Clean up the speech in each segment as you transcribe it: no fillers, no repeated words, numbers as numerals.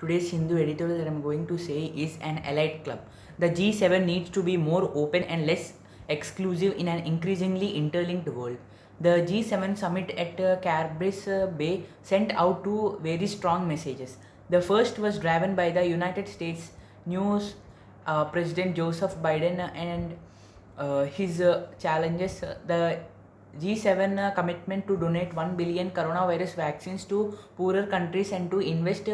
Today's Hindu editorial that I'm going to say is an elite club. The G7 needs to be more open and less exclusive in an increasingly interlinked world. The G7 summit at Carbis Bay sent out two very strong messages. The first was driven by the United States news President Joseph Biden and his challenges. The G7 commitment to donate 1 billion coronavirus vaccines to poorer countries and to invest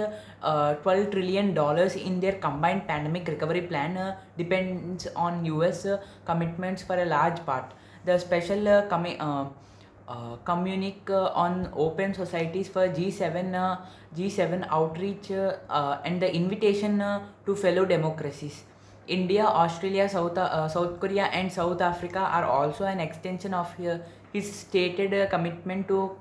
$12 trillion in their combined pandemic recovery plan depends on US commitments for a large part. The special communique on open societies for G7 outreach and the invitation to fellow democracies. India, Australia, South Korea, and South Africa are also an extension of his stated commitment to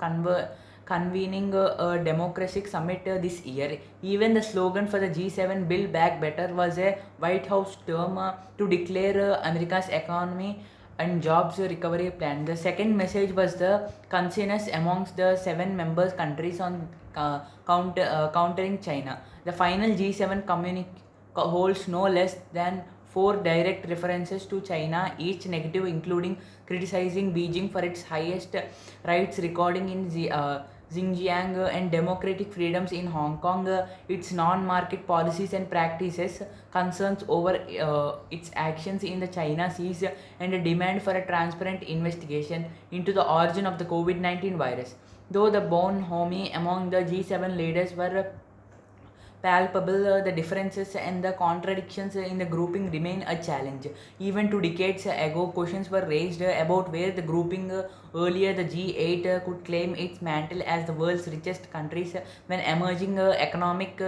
convening a democratic summit this year. Even the slogan for the G7 Build Back Better was a White House term to declare America's economy and jobs recovery plan. The second message was the consensus amongst the seven members countries on countering China. The final G7 communique holds no less than four direct references to China, each negative, including criticizing Beijing for its highest rights recording in Xinjiang and democratic freedoms in Hong Kong, its non-market policies and practices, concerns over its actions in the China Seas, and a demand for a transparent investigation into the origin of the COVID-19 virus. Though the bonhomie among the G7 leaders were palpable, the differences and the contradictions in the grouping remain a challenge. Even 2 decades ago, questions were raised about where the grouping earlier the G8 could claim its mantle as the world's richest countries when emerging economic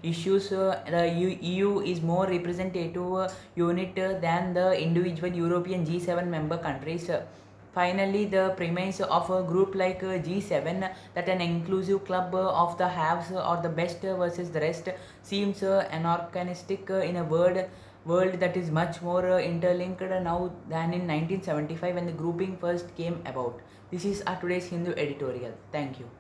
issues. The EU is more representative unit than the individual European G7 member countries. Finally, the premise of a group like G7, that an inclusive club of the haves or the best versus the rest, seems anachronistic in a world that is much more interlinked now than in 1975 when the grouping first came about. This is our today's Hindu editorial. Thank you.